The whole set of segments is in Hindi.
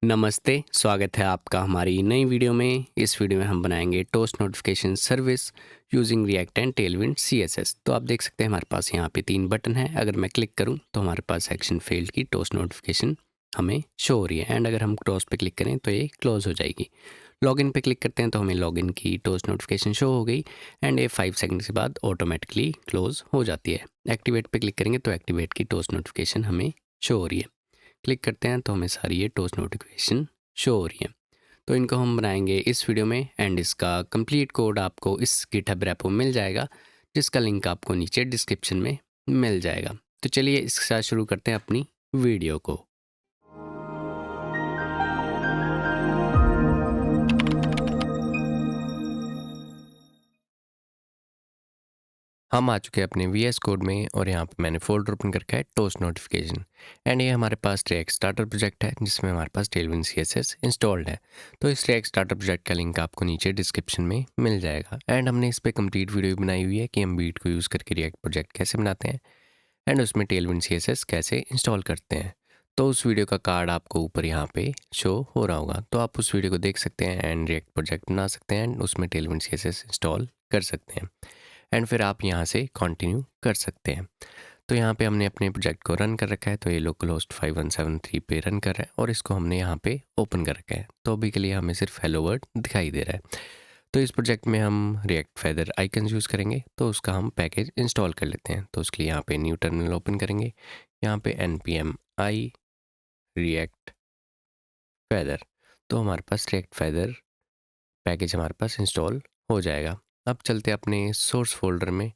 नमस्ते, स्वागत है आपका हमारी नई वीडियो में। इस वीडियो में हम बनाएंगे toast notification service using react and Tailwind CSS. तो आप देख सकते हैं हमारे पास यहाँ पे 3 बटन हैं। अगर मैं क्लिक करूँ तो हमारे पास एक्शन फेल्ड की टोस्ट नोटिफिकेशन हमें शो हो रही है एंड अगर हम टोस्ट पे क्लिक करें तो ये क्लोज हो जाएगी। लॉगिन पे क्लिक करते हैं तो हमें लॉगिन की टोस्ट नोटिफिकेशन शो हो गई एंड ये 5 सेकंड के बाद ऑटोमेटिकली क्लोज हो जाती है। एक्टिवेट पे क्लिक करेंगे तो एक्टिवेट की टोस्ट नोटिफिकेशन हमें शो हो रही है। क्लिक करते हैं तो हमें सारी ये टोस्ट नोटिफिकेशन शो हो रही है। तो इनको हम बनाएंगे इस वीडियो में एंड इसका कंप्लीट कोड आपको इस गिटहब रेपो में मिल जाएगा, जिसका लिंक आपको नीचे डिस्क्रिप्शन में मिल जाएगा। तो चलिए इसके साथ शुरू करते हैं अपनी वीडियो को। हम आ चुके हैं अपने वीएस कोड में और यहाँ पे मैंने फोल्डर ओपन करके है टोस्ट नोटिफिकेशन एंड ये हमारे पास रिएक्ट स्टार्टर प्रोजेक्ट है जिसमें हमारे पास टेलविंड सीएसएस इंस्टॉल्ड है। तो इस रिएक्ट स्टार्टर प्रोजेक्ट का लिंक आपको नीचे डिस्क्रिप्शन में मिल जाएगा एंड हमने इस पर कंप्लीट वीडियो बनाई हुई है कि हम बीट को यूज़ करके रिएक्ट प्रोजेक्ट कैसे बनाते हैं एंड उसमें टेलविंड सीएसएस कैसे इंस्टॉल करते हैं। तो उस वीडियो का कार्ड आपको ऊपर यहाँ पे शो हो रहा होगा, तो आप उस वीडियो को देख सकते हैं एंड रिएक्ट प्रोजेक्ट बना सकते हैं एंड उसमें टेलविंड सीएसएस इंस्टॉल कर सकते हैं एंड फिर आप यहाँ से कंटिन्यू कर सकते हैं। तो यहाँ पे हमने अपने प्रोजेक्ट को रन कर रखा है, तो ये लोकल होस्ट 5173 पे रन कर रहा है और इसको हमने यहाँ पे ओपन कर रखा है। तो अभी के लिए हमें सिर्फ हेलो वर्ड दिखाई दे रहा है। तो इस प्रोजेक्ट में हम रिएक्ट फेदर आइकन यूज़ करेंगे, तो उसका हम पैकेज इंस्टॉल कर लेते हैं। तो उसके लिए यहाँ पे न्यू टर्मिनल ओपन करेंगे, यहाँ पे npm i रिएक्ट फेदर, तो हमारे पास रिएक्ट फेदर पैकेज हमारे पास इंस्टॉल हो जाएगा। अब चलते हैं अपने सोर्स फोल्डर में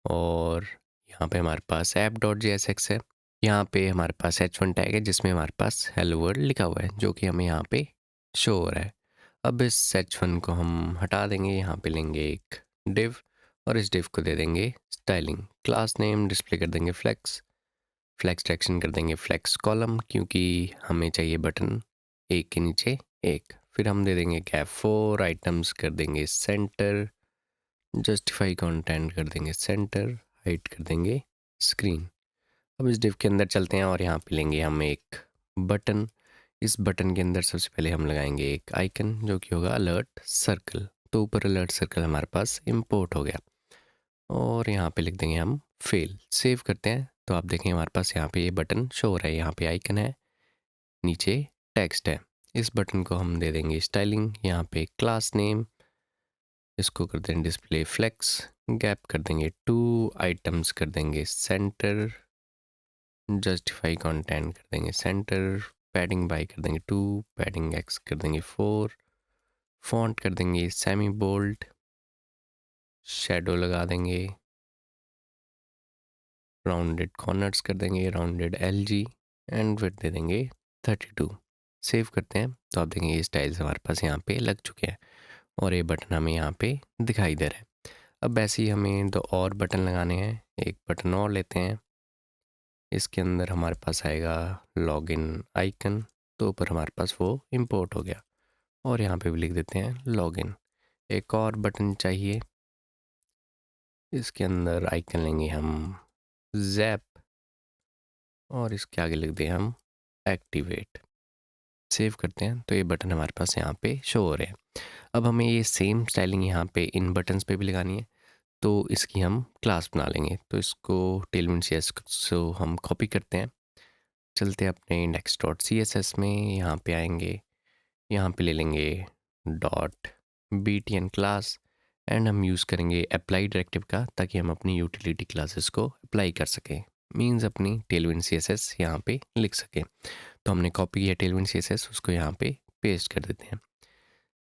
और यहाँ पे हमारे पास app.jsx है। यहाँ पे हमारे पास h1 टैग है जिसमें हमारे पास हेलो वर्ल्ड लिखा हुआ है जो कि हमें यहाँ पे शो हो रहा है। अब इस h1 को हम हटा देंगे, यहाँ पे लेंगे एक div और इस div को दे देंगे स्टाइलिंग, क्लास नेम डिस्प्ले कर देंगे फ्लेक्स, फ्लेक्स ट्रैक्शन कर देंगे फ्लेक्स कॉलम क्योंकि हमें चाहिए बटन एक के नीचे एक। फिर हम दे देंगे गैप 4, आइटम्स कर देंगे सेंटर, जस्टिफाई कंटेंट कर देंगे सेंटर, हाइट कर देंगे स्क्रीन। अब इस डिव के अंदर चलते हैं और यहाँ पे लेंगे हम एक बटन। इस बटन के अंदर सबसे पहले हम लगाएंगे एक आइकन जो कि होगा अलर्ट सर्कल। तो ऊपर अलर्ट सर्कल हमारे पास इंपोर्ट हो गया और यहाँ पे लिख देंगे हम फेल। सेव करते हैं तो आप देखें हमारे पास यहाँ पे ये बटन शो हो रहा है, यहाँ पे आइकन है, नीचे टेक्स्ट है। इस बटन को हम दे देंगे स्टाइलिंग, यहाँ पे क्लास नेम, इसको कर देंगे डिस्प्ले फ्लेक्स, गैप कर देंगे 2, आइटम्स कर देंगे सेंटर, जस्टिफाई कंटेंट कर देंगे सेंटर, पैडिंग बाई कर देंगे 2, पैडिंग एक्स कर देंगे 4, फॉन्ट कर देंगे सेमी बोल्ड, शेडो लगा देंगे, राउंडेड कॉर्नर्स कर देंगे राउंडेड LG एंड विड्थ दे देंगे 32। सेव करते हैं तो आप देखेंगे ये स्टाइल्स हमारे पास यहाँ पे लग चुके हैं और ये बटन हमें यहाँ पे दिखाई दे रहा है। अब ऐसे ही हमें 2 और बटन लगाने हैं। एक बटन और लेते हैं, इसके अंदर हमारे पास आएगा लॉगिन आइकन, तो ऊपर हमारे पास वो इंपोर्ट हो गया और यहाँ पे भी लिख देते हैं लॉगिन। एक और बटन चाहिए, इसके अंदर आइकन लेंगे हम जैप और इसके आगे लिख दें हम एक्टिवेट। सेव करते हैं तो ये बटन हमारे पास यहाँ पे शो हो रहे हैं। अब हमें ये सेम स्टाइलिंग यहाँ पे इन बटन्स पे भी लगानी है, तो इसकी हम क्लास बना लेंगे। तो इसको टेलविंड सीएस को हम कॉपी करते हैं, चलते हैं अपने index.css में, यहाँ पे आएंगे, यहाँ पे ले लेंगे डॉट btn क्लास एंड हम यूज़ करेंगे अप्लाई डायरेक्टिव का ताकि हम अपनी यूटिलिटी क्लासेस को अप्लाई कर सकें, मीन्स अपनी टेलविंड सीएसएस यहाँ पे लिख सकें। तो हमने कॉपी किया टेलविंड सीएसएस, उसको यहाँ पे पेस्ट कर देते हैं।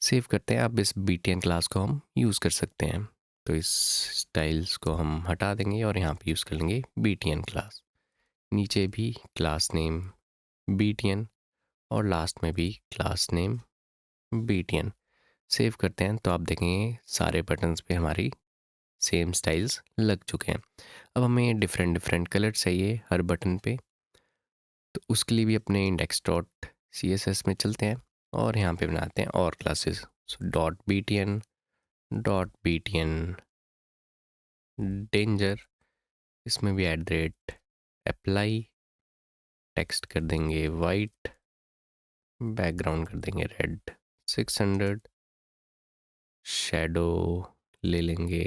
सेव करते हैं। अब इस btn क्लास को हम यूज़ कर सकते हैं, तो इस स्टाइल्स को हम हटा देंगे और यहाँ पे यूज़ कर लेंगे btn क्लास, नीचे भी क्लास नेम btn और लास्ट में भी क्लास नेम btn। सेव करते हैं तो आप देखेंगे सारे बटन्स पे हमारी सेम स्टाइल्स लग चुके हैं। अब हमें डिफरेंट डिफरेंट कलर चाहिए हर बटन पे, तो उसके लिए भी अपने index.css में चलते हैं और यहाँ पे बनाते हैं और क्लासेस। सो .btn डेंजर, इसमें भी @ अप्लाई, टेक्स्ट कर देंगे वाइट, बैकग्राउंड कर देंगे रेड 600, शैडो ले लेंगे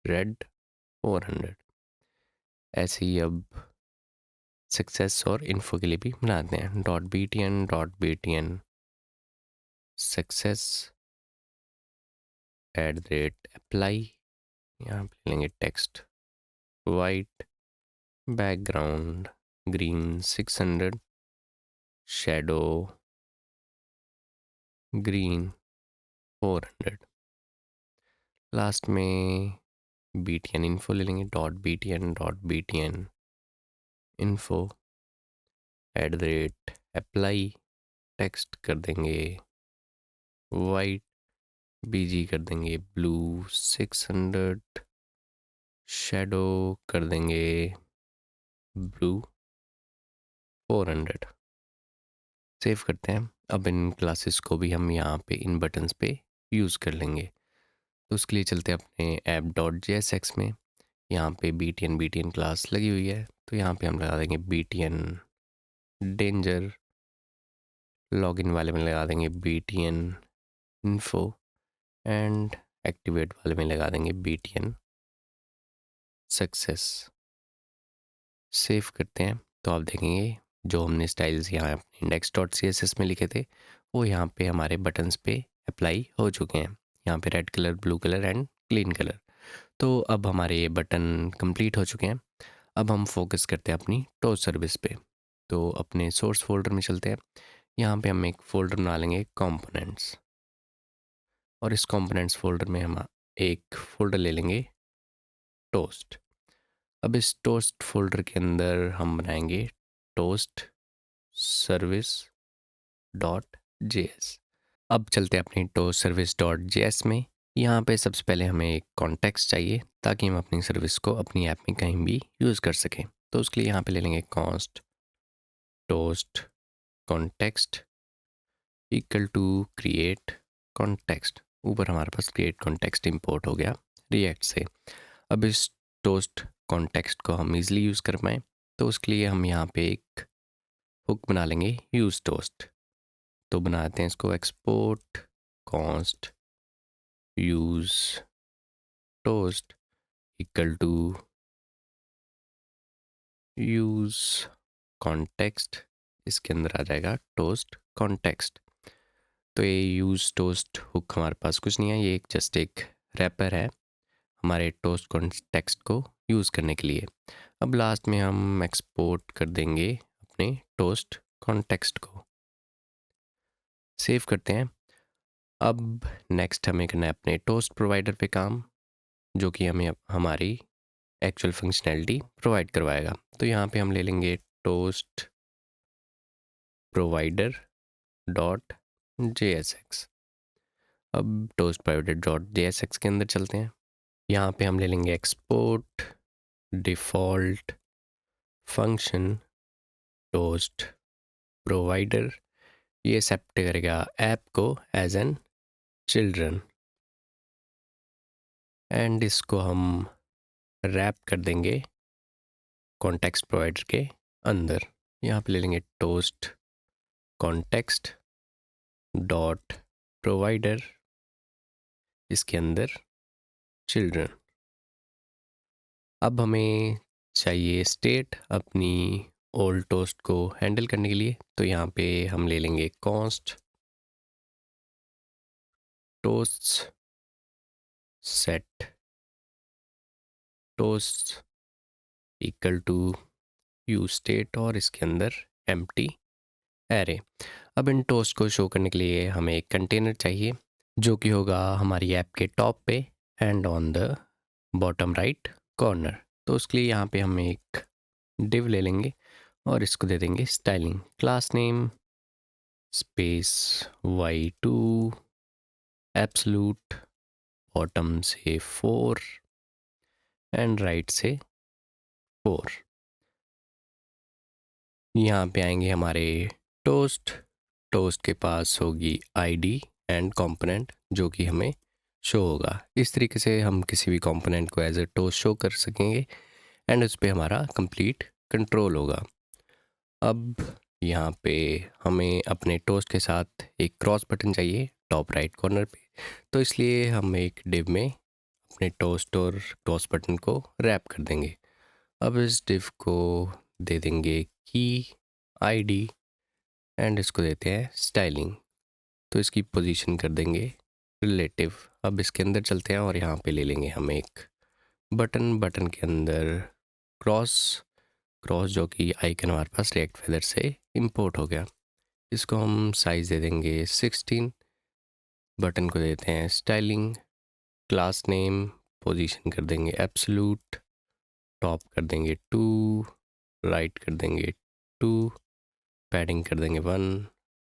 रेड 400। ऐसे ही अब सक्सेस और इन्फो के लिए भी बनाते हैं, .btn सक्सेस @apply। यहाँ पे लेंगे text white, background green 600, shadow green 400। Last में btn इन्फो ले लेंगे, .btn इन्फो @apply, टेक्स्ट कर देंगे वाइट, bg कर देंगे ब्लू 600, शैडो कर देंगे ब्लू 400। सेव करते हैं। अब इन क्लासेस को भी हम यहाँ पे इन बटन्स पे यूज़ कर लेंगे। तो उसके लिए चलते हैं अपने app.jsx में। यहाँ पे btn क्लास लगी हुई है, तो यहाँ पे हम लगा देंगे btn डेंजर। लॉगिन वाले में लगा देंगे btn इन्फो एंड एक्टिवेट वाले में लगा देंगे btn सक्सेस। सेव करते हैं तो आप देखेंगे जो हमने स्टाइल्स यहाँ index.css में लिखे थे वो यहाँ पे हमारे बटन्स पे अप्लाई हो चुके हैं। यहाँ पे red colour, blue colour and clean colour. तो अब हमारे ये बटन कंप्लीट हो चुके हैं। अब हम फोकस करते हैं अपनी टोस्ट सर्विस पे। तो अपने सोर्स फोल्डर में चलते हैं। यहाँ पे हम एक फ़ोल्डर बना लेंगे कंपोनेंट्स, और इस कंपोनेंट्स फोल्डर में हम एक फ़ोल्डर ले लेंगे टोस्ट। अब इस टोस्ट फोल्डर के अंदर हम बनाएंगे टोस्ट सर्विस डॉट जेएस। अब चलते हैं अपनी टोस्ट सर्विस डॉट जेएस में। यहाँ पे सबसे पहले हमें एक कॉन्टेक्स्ट चाहिए ताकि हम अपनी सर्विस को अपनी ऐप में कहीं भी यूज़ कर सकें। तो उसके लिए यहाँ पे ले लेंगे const toast context equal to create context. ऊपर हमारे पास क्रिएट कॉन्टेक्स्ट इंपोर्ट हो गया रिएक्ट से। अब इस टोस्ट कॉन्टेक्स्ट को हम इजीली यूज़ कर पाएँ तो उसके लिए हम यहाँ पे एक हुक बना लेंगे यूज़ टोस्ट। तो बनाते हैं इसको export const use toast equal to use context. इसके अंदर आ जाएगा टोस्ट कॉन्टेक्स्ट। तो ये यूज़ टोस्ट हुक हमारे पास कुछ नहीं है, ये एक जस्ट एक रैपर है हमारे टोस्ट कॉन्टेक्स्ट को यूज़ करने के लिए। अब लास्ट में हम एक्सपोर्ट कर देंगे अपने टोस्ट कॉन्टेक्स्ट को। सेव करते हैं। अब नेक्स्ट हमें करना है अपने टोस्ट प्रोवाइडर पे काम, जो कि हमें हमारी एक्चुअल फंक्शनैलिटी प्रोवाइड करवाएगा। तो यहाँ पे हम ले लेंगे टोस्ट प्रोवाइडर डॉट JSX। अब टोस्ट प्रोवाइडर डॉट JSX के अंदर चलते हैं। यहाँ पे हम ले लेंगे export default function toast provider. ये एक्सेप्ट करेगा ऐप को एज एन चिल्ड्रन, एंड इसको हम रैप कर देंगे कॉन्टेक्स्ट प्रोवाइडर के अंदर। यहाँ पे ले लेंगे टोस्ट कॉन्टेक्स्ट डॉट प्रोवाइडर, इसके अंदर चिल्ड्रन। अब हमें चाहिए स्टेट अपनी ओल्ड टोस्ट को हैंडल करने के लिए। तो यहाँ पे हम ले लेंगे const toasts set toast equal to use state, और इसके अंदर एम्प्टी एरे। अब इन टोस्ट को शो करने के लिए हमें एक कंटेनर चाहिए जो कि होगा हमारी ऐप के टॉप पे and on the bottom right corner. तो उसके लिए यहाँ पे हम एक डिव ले लेंगे और इसको दे देंगे styling class name space y2 absolute, bottom से 4 एंड राइट से 4। यहाँ पे आएंगे हमारे टोस्ट। टोस्ट के पास होगी आईडी एंड कंपोनेंट जो कि हमें शो होगा। इस तरीके से हम किसी भी कंपोनेंट को एज ए टोस्ट शो कर सकेंगे एंड उस पर हमारा कंप्लीट कंट्रोल होगा। अब यहाँ पे हमें अपने टोस्ट के साथ एक क्रॉस बटन चाहिए टॉप राइट कॉर्नर पे। तो इसलिए हम एक डिव में अपने टोस्ट और क्रॉस बटन को रैप कर देंगे। अब इस डिव को दे देंगे की आईडी एंड इसको देते हैं स्टाइलिंग। तो इसकी पोजीशन कर देंगे रिलेटिव। अब इसके अंदर चलते हैं और यहाँ पे ले लेंगे हम एक बटन। बटन के अंदर क्रॉस क्रॉस जो कि आइकन हमारे पास रिएक्ट फेदर से इंपोर्ट हो गया। इसको हम साइज़ दे देंगे 16। बटन को देते हैं स्टाइलिंग, क्लास नेम पोजीशन कर देंगे एब्सोल्यूट, टॉप कर देंगे 2, राइट कर देंगे 2, पैडिंग कर देंगे 1,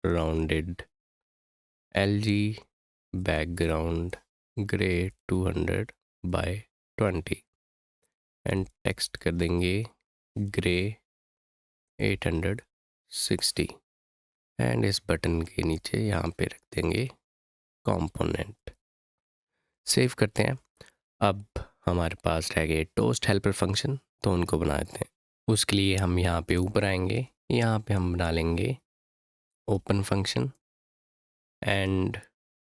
rounded LG, background gray 200 by 20 and text कर देंगे ग्रे 860 एंड इस बटन के नीचे यहाँ पे रख देंगे कंपोनेंट। सेव करते हैं। अब हमारे पास रह गए टोस्ट हेल्पर फंक्शन, तो उनको बना देते हैं। उसके लिए हम यहाँ पे ऊपर आएंगे, यहाँ पे हम बना लेंगे ओपन फंक्शन एंड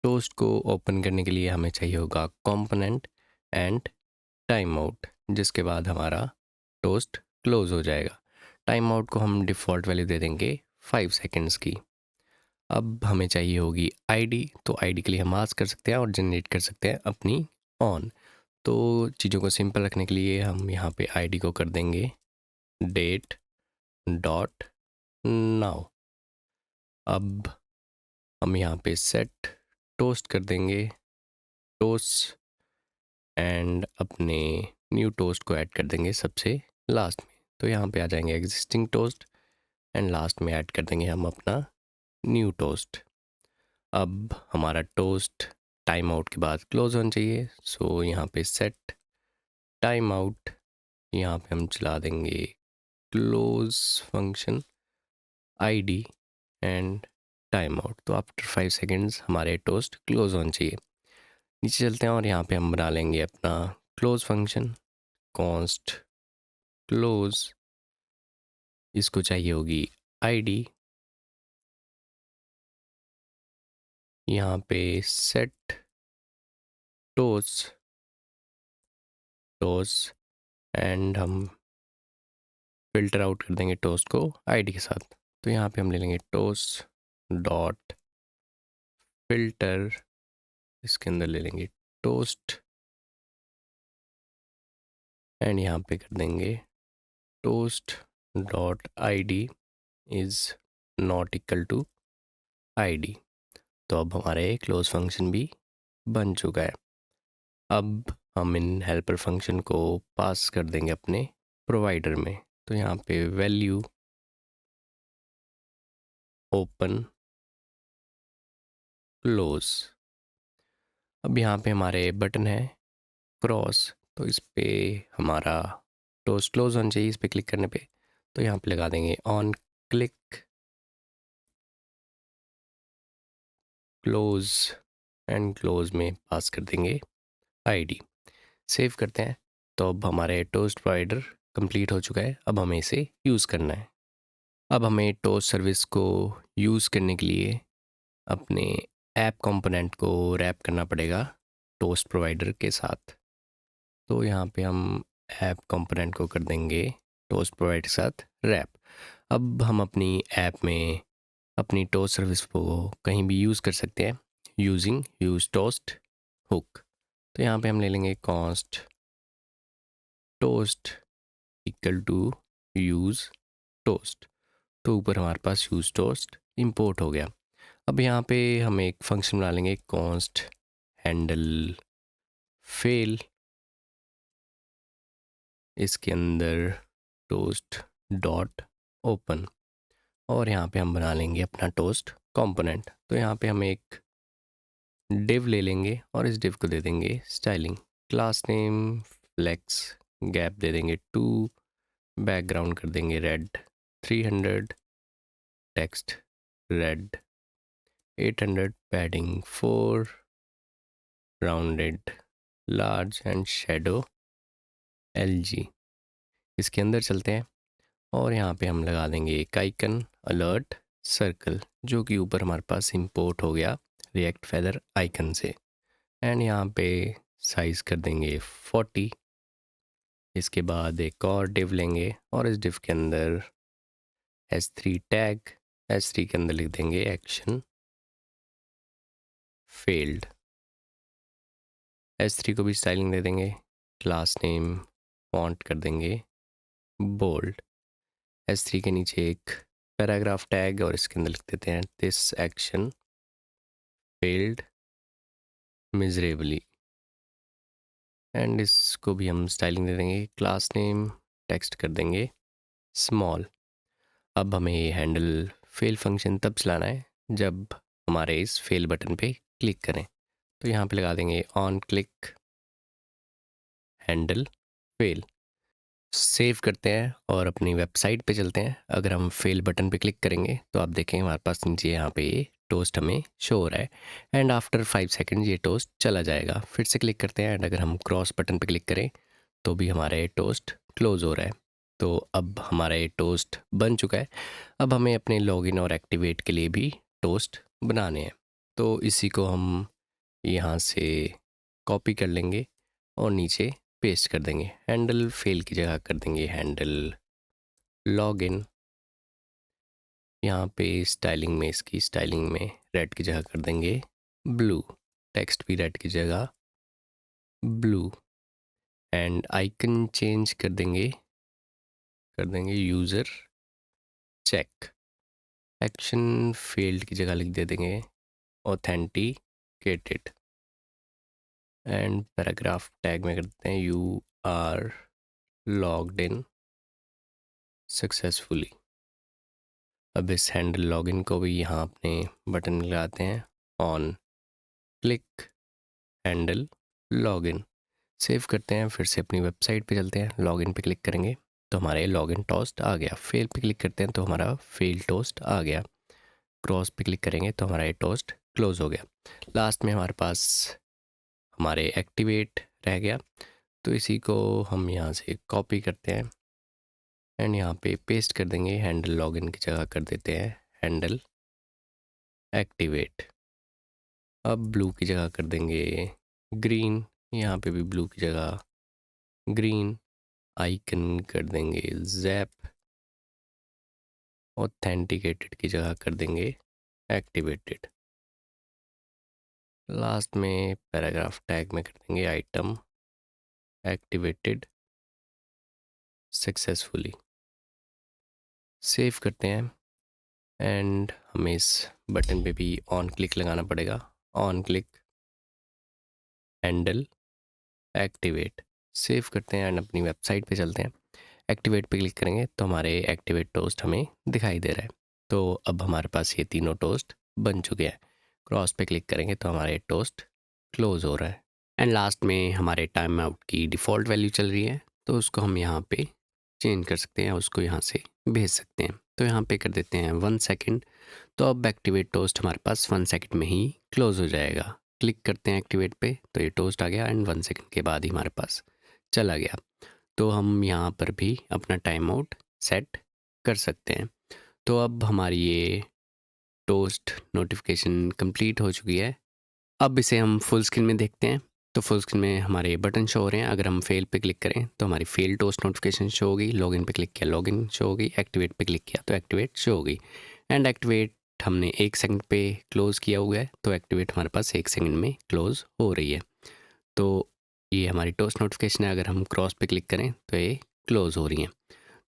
टोस्ट को ओपन करने के लिए हमें चाहिए होगा कंपोनेंट एंड टाइम आउट, जिसके बाद हमारा टोस्ट क्लोज हो जाएगा। टाइम आउट को हम डिफ़ॉल्ट वैल्यू दे देंगे 5 सेकेंड्स की। अब हमें चाहिए होगी आईडी, तो आईडी के लिए हम आस्क कर सकते हैं और जनरेट कर सकते हैं अपनी ऑन। तो चीज़ों को सिंपल रखने के लिए हम यहाँ पे आईडी को कर देंगे डेट डॉट नाउ। अब हम यहाँ पे सेट टोस्ट कर देंगे टोस्ट एंड अपने न्यू टोस्ट को ऐड कर देंगे सबसे लास्ट में। तो यहाँ पे आ जाएंगे एग्जिस्टिंग टोस्ट एंड लास्ट में ऐड कर देंगे हम अपना न्यू टोस्ट। अब हमारा टोस्ट टाइम आउट के बाद क्लोज होना चाहिए, सो यहाँ पे सेट टाइम आउट, यहाँ पे हम चला देंगे close function ID and time out. तो आफ्टर 5 सेकेंड्स हमारे टोस्ट क्लोज होना चाहिए। नीचे चलते हैं और यहाँ पे हम बना लेंगे अपना क्लोज फंक्शन कॉन्स्ट क्लोज। इसको चाहिए होगी आईडी, यहाँ पे सेट टोस्ट टोस्ट एंड हम फिल्टर आउट कर देंगे टोस्ट को आईडी के साथ। तो यहाँ पे हम ले लेंगे टोस्ट डॉट फिल्टर, इसके अंदर ले लेंगे टोस्ट एंड यहाँ पे कर देंगे toast dot ID is not equal to ID. तो अब हमारे क्लोज फंक्शन भी बन चुका है। अब हम इन हेल्पर फंक्शन को पास कर देंगे अपने प्रोवाइडर में। तो यहाँ पे वैल्यू ओपन क्लोज। अब यहाँ पे हमारे बटन है क्रॉस, तो इस पे हमारा टोस्ट क्लोज होना चाहिए इस पे क्लिक करने पे। तो यहाँ पे लगा देंगे on click close and close में पास कर देंगे आईडी। सेव करते हैं। तो अब हमारे टोस्ट प्रोवाइडर कंप्लीट हो चुका है। अब हमें इसे यूज़ करना है। अब हमें टोस्ट सर्विस को यूज़ करने के लिए अपने ऐप कंपोनेंट को रैप करना पड़ेगा टोस्ट प्रोवाइडर के साथ। तो यहाँ पे हम ऐप कंपोनेंट को कर देंगे टोस्ट प्रोवाइडर के साथ रैप। अब हम अपनी ऐप में अपनी टोस्ट सर्विस को कहीं भी यूज़ कर सकते हैं यूजिंग यूज टोस्ट हुक। तो यहाँ पे हम ले लेंगे const toast equal to use toast. तो ऊपर हमारे पास यूज़ टोस्ट इंपोर्ट हो गया। अब यहाँ पे हम एक फंक्शन बना लेंगे कॉन्स्ट हैंडल फेल, इसके अंदर टोस्ट डॉट ओपन और यहाँ पे हम बना लेंगे अपना टोस्ट कंपोनेंट। तो यहाँ पे हम एक डिव ले लेंगे और इस डिव को दे देंगे styling, class name flex, gap दे देंगे 2, बैकग्राउंड कर देंगे red 300, text red 800, padding 4, rounded large and shadow LG। इसके अंदर चलते हैं और यहाँ पे हम लगा देंगे एक आइकन अलर्ट सर्कल, जो कि ऊपर हमारे पास इंपोर्ट हो गया रिएक्ट फेदर आइकन से। एंड यहाँ पे साइज़ कर देंगे 40। इसके बाद एक और डिव लेंगे और इस डिव के अंदर S3 टैग, S3 के अंदर लिख देंगे एक्शन फेल्ड। S3 को भी स्टाइलिंग दे देंगे, क्लास नेम फॉन्ट कर देंगे बोल्ड। S3 के नीचे एक पैराग्राफ टैग और इसके अंदर लिख देते हैं this action failed miserably. And इसको भी हम स्टाइलिंग दे देंगे, क्लास नेम टेक्स्ट कर देंगे स्मॉल। अब हमें ये हैंडल फेल फंक्शन तब चलाना है जब हमारे इस फेल बटन पे क्लिक करें। तो यहाँ पे लगा देंगे on click handle fail. Save करते हैं और अपनी वेबसाइट पे चलते हैं। अगर हम फेल बटन पे क्लिक करेंगे तो आप देखेंगे हमारे पास नीचे यहाँ पे ये टोस्ट हमें शो हो रहा है। एंड आफ्टर 5 सेकंड ये टोस्ट चला जाएगा। फिर से क्लिक करते हैं एंड अगर हम क्रॉस बटन पे क्लिक करें तो भी हमारा ये टोस्ट क्लोज हो रहा है। तो अब हमारा ये टोस्ट बन चुका है। अब हमें अपने लॉगिन और एक्टिवेट के लिए भी टोस्ट बनाने हैं। तो इसी को हम यहाँ से कॉपी कर लेंगे और नीचे पेस्ट कर देंगे। हैंडल फेल की जगह कर देंगे हैंडल लॉगिन। यहाँ पे स्टाइलिंग में, इसकी स्टाइलिंग में रेड की जगह कर देंगे ब्लू, टेक्स्ट भी रेड की जगह ब्लू। एंड आइकन चेंज कर देंगे यूज़र चेक। एक्शन फेल्ड की जगह लिख दे देंगे ऑथेंटिकेटेड। एंड पैराग्राफ टैग में कर देते हैं you are logged in successfully. अब इस हैंडल लॉगिन को भी यहाँ अपने बटन में लगाते हैं on click handle login. Save करते हैं, फिर से अपनी वेबसाइट पे चलते हैं। लॉगिन पे क्लिक करेंगे तो हमारे लॉगिन टोस्ट आ गया। फेल पे क्लिक करते हैं तो हमारा फेल टोस्ट आ गया। क्रॉस पे क्लिक करेंगे तो हमारा ये टोस्ट क्लोज हो गया। लास्ट में हमारे पास हमारे एक्टिवेट रह गया। तो इसी को हम यहाँ से कॉपी करते हैं एंड यहाँ पे पेस्ट कर देंगे। हैंडल लॉगिन की जगह कर देते हैं हैंडल एक्टिवेट। अब ब्लू की जगह कर देंगे ग्रीन, यहाँ पे भी ब्लू की जगह ग्रीन। आइकन कर देंगे जैप। ऑथेंटिकेटेड की जगह कर देंगे एक्टिवेटेड। लास्ट में पैराग्राफ टैग में कर देंगे आइटम एक्टिवेटेड सक्सेसफुली। सेव करते हैं एंड हमें इस बटन पे भी ऑन क्लिक लगाना पड़ेगा। On click handle activate. Save करते हैं एंड अपनी वेबसाइट पे चलते हैं। एक्टिवेट पे क्लिक करेंगे तो हमारे एक्टिवेट टोस्ट हमें दिखाई दे रहा है। तो अब हमारे पास ये तीनों टोस्ट बन चुके हैं। क्रॉस पे क्लिक करेंगे तो हमारे टोस्ट क्लोज हो रहा है। एंड लास्ट में हमारे टाइम आउट की डिफ़ॉल्ट वैल्यू चल रही है तो उसको हम यहाँ पे चेंज कर सकते हैं, उसको यहाँ से भेज सकते हैं। तो यहाँ पे कर देते हैं 1 सेकेंड। तो अब एक्टिवेट टोस्ट हमारे पास 1 सेकेंड में ही क्लोज हो जाएगा। क्लिक करते हैं एक्टिवेट पे तो ये टोस्ट आ गया एंड 1 सेकेंड के बाद ही हमारे पास चला गया। तो हम यहाँ पर भी अपना टाइम आउट सेट कर सकते हैं। तो अब हमारी ये टोस्ट नोटिफिकेशन कंप्लीट हो चुकी है। अब इसे हम फुल स्क्रीन में देखते हैं। तो फुल स्क्रीन में हमारे बटन शो हो रहे हैं। अगर हम फेल पे क्लिक करें तो हमारी फेल टोस्ट नोटिफिकेशन शो होगी। लॉगिन पे क्लिक किया लॉगिन शो होगी। एक्टिवेट पे क्लिक किया तो एक्टिवेट शो होगी। एंड एक्टिवेट हमने 1 सेकंड पे क्लोज़ किया हुआ है तो एक्टिवेट हमारे पास 1 सेकंड में क्लोज़ हो रही है। तो ये हमारी टोस्ट नोटिफिकेशन है। अगर हम क्रॉस पे क्लिक करें तो ये क्लोज़ हो रही हैं।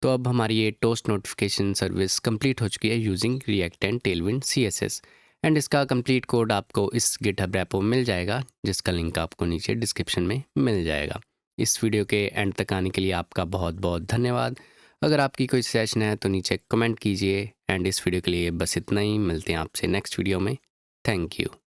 तो अब हमारी ये टोस्ट नोटिफिकेशन सर्विस कंप्लीट हो चुकी है using react and Tailwind CSS। And इसका कंप्लीट कोड आपको इस गिटहब रेपो में मिल जाएगा, जिसका लिंक आपको नीचे डिस्क्रिप्शन में मिल जाएगा। इस वीडियो के एंड तक आने के लिए आपका बहुत बहुत धन्यवाद। अगर आपकी कोई सजेशन है तो नीचे कमेंट कीजिए। एंड इस वीडियो के लिए बस इतना ही। मिलते हैं आपसे नेक्स्ट वीडियो में। Thank you.